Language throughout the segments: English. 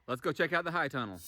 let's go check out the high tunnel.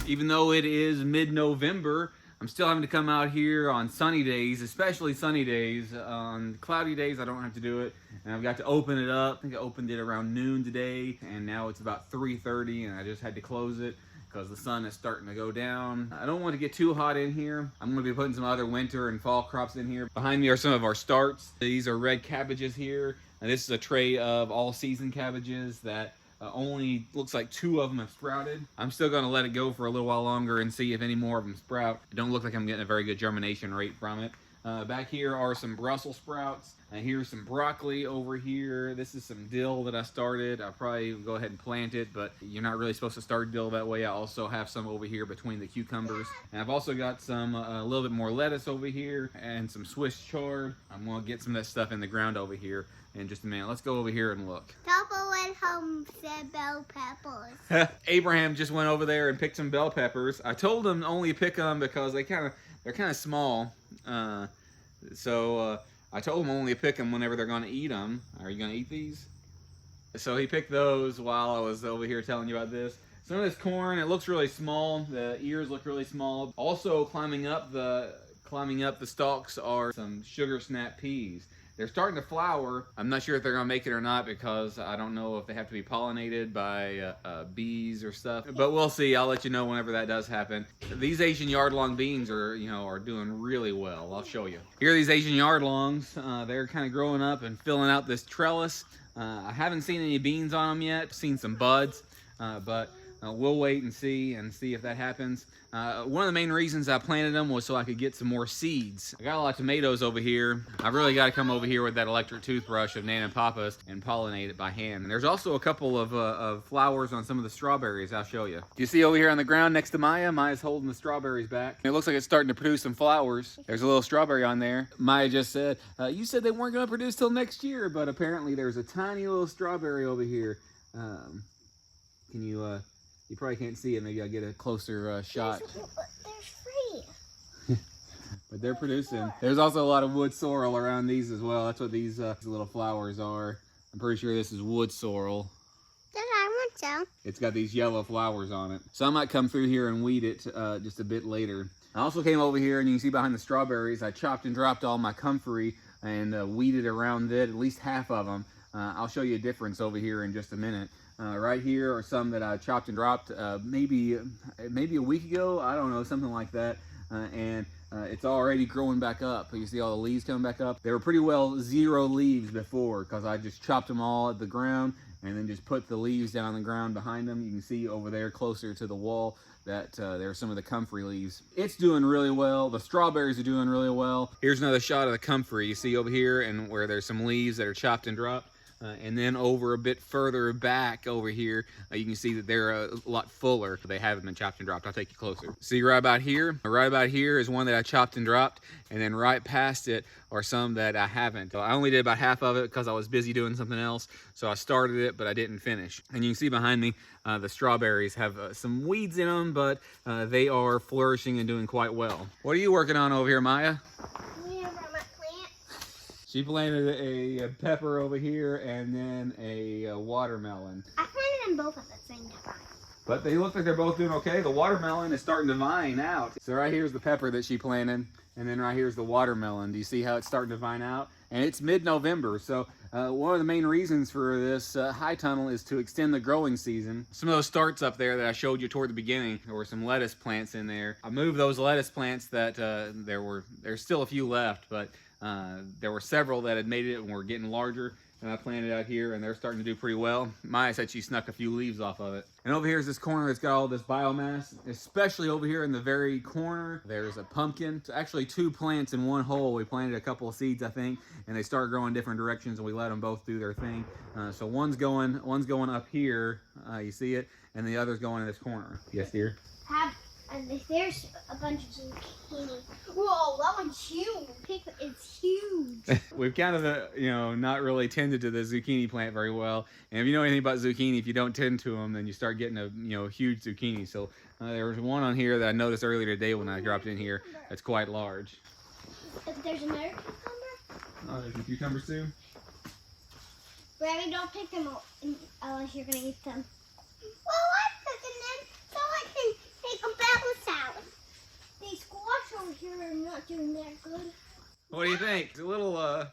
Even though it is mid-November, I'm still having to come out here on sunny days, especially sunny days. On cloudy days, I don't have to do it. And I've got to open it up. I think I opened it around noon today, and now it's about 3:30, and I just had to close it because the sun is starting to go down. I don't want to get too hot in here. I'm going to be putting some other winter and fall crops in here. Behind me are some of our starts. These are red cabbages here. And this is a tray of all-season cabbages that only looks like 2 of them have sprouted. I'm still going to let it go for a little while longer and see if any more of them sprout. It don't look like I'm getting a very good germination rate from it. Back here are some Brussels sprouts. Here's some broccoli over here. This is some dill that I started. I'll probably go ahead and plant it, but you're not really supposed to start dill that way. I also have some over here between the cucumbers. And I've also got some, a little bit more lettuce over here and some Swiss chard. I'm gonna get some of that stuff in the ground over here in just a minute. Let's go over here and look. COPPERHEAD homestead bell peppers. Abraham just went over there and picked some bell peppers. I told him only pick them because they're kind of small. I told him only pick them whenever they're going to eat them. Are you going to eat these? So he picked those while I was over here telling you about this. Some of this corn, it looks really small. The ears look really small. Also climbing up the stalks are some sugar snap peas. They're starting to flower. I'm not sure if they're gonna make it or not because I don't know if they have to be pollinated by bees or stuff. But we'll see. I'll let you know whenever that does happen. These Asian yard-long beans are doing really well. I'll show you. Here are these Asian yard-longs. They're kind of growing up and filling out this trellis. I haven't seen any beans on them yet. I've seen some buds, but we'll wait and see if that happens. One of the main reasons I planted them was so I could get some more seeds. I got a lot of tomatoes over here. I've really got to come over here with that electric toothbrush of Nana and Papa's and pollinate it by hand. And there's also a couple of flowers on some of the strawberries. I'll show you. Do you see over here on the ground next to Maya? Maya's holding the strawberries back. It looks like it's starting to produce some flowers. There's a little strawberry on there. Maya just said, you said they weren't going to produce till next year, but apparently there's a tiny little strawberry over here. Can you... You probably can't see it. Maybe I'll get a closer shot. There's free. But they're producing. There's also a lot of wood sorrel around these as well. That's what these little flowers are. I'm pretty sure this is wood sorrel. Dad, I want some. It's got these yellow flowers on it. So I might come through here and weed it just a bit later. I also came over here and you can see behind the strawberries, I chopped and dropped all my comfrey and weeded around it, at least half of them. I'll show you a difference over here in just a minute. Right here are some that I chopped and dropped maybe a week ago. I don't know, something like that. It's already growing back up. You see all the leaves coming back up. They were pretty well 0 leaves before because I just chopped them all at the ground and then just put the leaves down on the ground behind them. You can see over there closer to the wall that there are some of the comfrey leaves. It's doing really well. The strawberries are doing really well. Here's another shot of the comfrey. You see over here and where there's some leaves that are chopped and dropped. And then over a bit further back over here, you can see that they're a lot fuller. They haven't been chopped and dropped. I'll take you closer. See right about here? Right about here is one that I chopped and dropped. And then right past it are some that I haven't. So I only did about half of it because I was busy doing something else. So I started it, but I didn't finish. And you can see behind me, the strawberries have some weeds in them, but they are flourishing and doing quite well. What are you working on over here, Maya? She planted a pepper over here and then a watermelon. I planted them both at the same time. But they look like they're both doing okay. The watermelon is starting to vine out. So right here's the pepper that she planted, and then right here's the watermelon. Do you see how it's starting to vine out? And it's mid-November, so one of the main reasons for this high tunnel is to extend the growing season. Some of those starts up there that I showed you toward the beginning, there were some lettuce plants in there. I moved those lettuce plants that there's still a few left, but there were several that had made it and were getting larger, and I planted out here and they're starting to do pretty well. Maya said she snuck a few leaves off of it. And over here is this corner that's got all this biomass, especially over here in the very corner. There's a pumpkin. It's actually 2 plants in one hole. We planted a couple of seeds, I think, and they start growing different directions and we let them both do their thing. So one's going up here, you see it, and the other's going in this corner. Yes, dear? And there's a bunch of zucchini. Whoa, that one's huge. It's huge. We've kind of, not really tended to the zucchini plant very well. And if you know anything about zucchini, if you don't tend to them, then you start getting a, huge zucchini. So there was one on here that I noticed earlier today when I dropped in here. That's quite large. There's another cucumber. Oh, there's some cucumbers too? Granny, don't pick them up unless you're going to eat them. Well, I'm picking them so I can make a battle salad. The squash over here are not doing that good. What do you think? It's a little,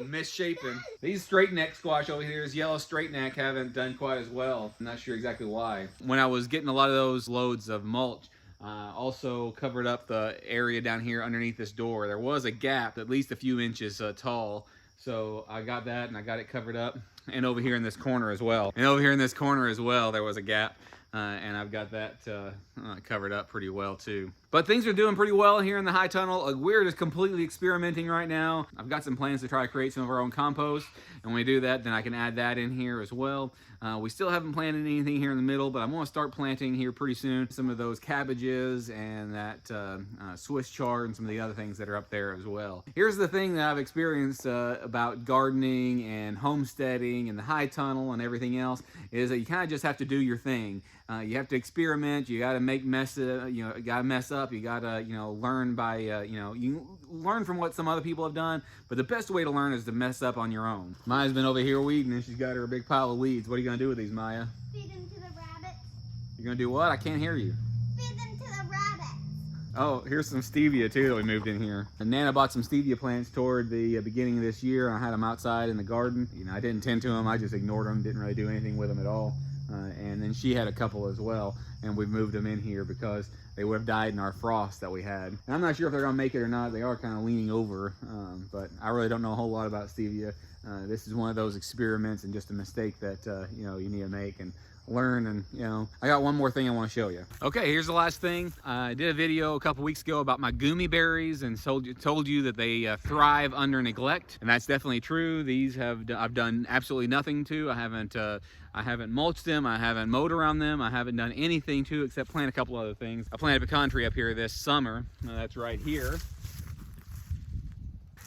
misshapen. These straight neck squash over here, yellow straight neck, haven't done quite as well. I'm not sure exactly why. When I was getting a lot of those loads of mulch, also covered up the area down here underneath this door. There was a gap at least a few inches tall. So I got that and I got it covered up, and over here in this corner as well. And over here in this corner as well, there was a gap, and I've got that covered up pretty well too. But things are doing pretty well here in the high tunnel. We're just completely experimenting right now. I've got some plans to try to create some of our own compost, and when we do that, then I can add that in here as well. We still haven't planted anything here in the middle, but I'm going to start planting here pretty soon. Some of those cabbages and that Swiss chard and some of the other things that are up there as well. Here's the thing that I've experienced about gardening and homesteading and the high tunnel and everything else is that you kind of just have to do your thing. You have to experiment. You got to make mess up. You got to learn by you learn from what some other people have done. But the best way to learn is to mess up on your own. Maya's been over here weeding, and she's got her big pile of weeds. What are you gonna do with these, Maya? Feed them to the rabbits. You're gonna do what? I can't hear you. Feed them to the rabbits. Oh, here's some stevia too that we moved in here. And Nana bought some stevia plants toward the beginning of this year. I had them outside in the garden. I didn't tend to them. I just ignored them. Didn't really do anything with them at all. And then she had a couple as well, and we moved them in here because they would have died in our frost that we had. And I'm not sure if they're gonna make it or not. They are kind of leaning over, but I really don't know a whole lot about stevia. This is one of those experiments and just a mistake that you need to make and learn. And I got one more thing I want to show you. Okay, here's the last thing. I did a video a couple weeks ago about my gummy berries and told you that they thrive under neglect, and that's definitely true. These I've done absolutely nothing to. I haven't mulched them. I haven't mowed around them. I haven't done anything to except plant a couple other things. I planted a pecan tree up here this summer. That's right here.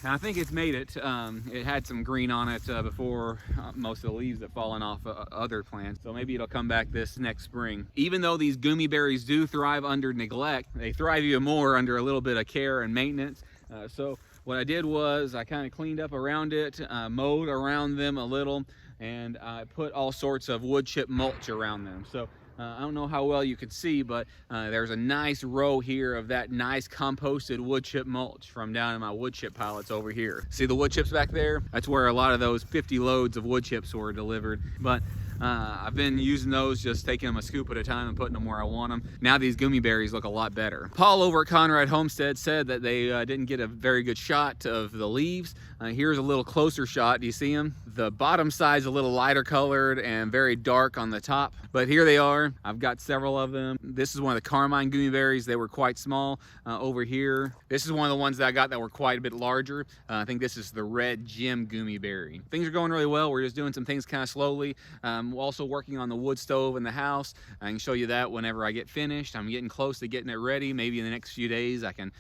And I think it's made it. It had some green on it before most of the leaves have fallen off other plants. So maybe it'll come back this next spring. Even though these gummy berries do thrive under neglect, they thrive even more under a little bit of care and maintenance. So what I did was I kind of cleaned up around it, mowed around them a little, and I put all sorts of wood chip mulch around them. So I don't know how well you could see, but there's a nice row here of that nice composted wood chip mulch from down in my wood chip pallets over here. See the wood chips back there? That's where a lot of those 50 loads of wood chips were delivered. But I've been using those, just taking them a scoop at a time and putting them where I want them. Now these gummy berries look a lot better. Paul over at Conrad Homestead said that they didn't get a very good shot of the leaves. Here's a little closer shot. Do you see them? The bottom side's a little lighter colored and very dark on the top. But here they are. I've got several of them. This is one of the Carmine gummy berries. They were quite small. Over here, this is one of the ones that I got that were quite a bit larger. I think this is the red gem gummy berry. Things are going really well. We're just doing some things kind of slowly. Also working on the wood stove in the house. I can show you that whenever I get finished. I'm getting close to getting it ready. Maybe in the next few days I can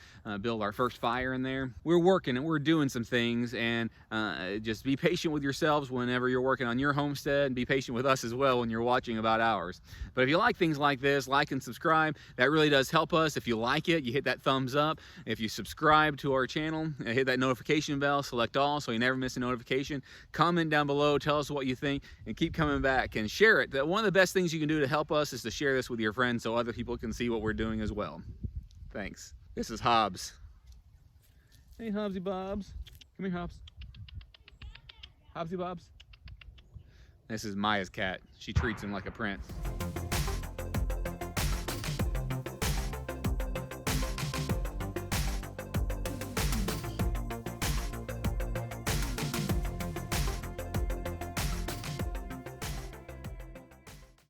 build our first fire in there. We're working and we're doing some things, and just be patient with yourselves whenever you're working on your homestead, and be patient with us as well when you're watching about ours. But if you like things like this, like and subscribe. That really does help us. If you like it, you hit that thumbs up. If you subscribe to our channel, hit that notification bell, select all so you never miss a notification. Comment down below, tell us what you think, and keep coming back and share it. One of the best things you can do to help us is to share this with your friends so other people can see what we're doing as well. Thanks. This is Hobbs. Hey, Hobbsy Bobs. Come here, Hobbs. Hobbsy Bobs. This is Maya's cat. She treats him like a prince.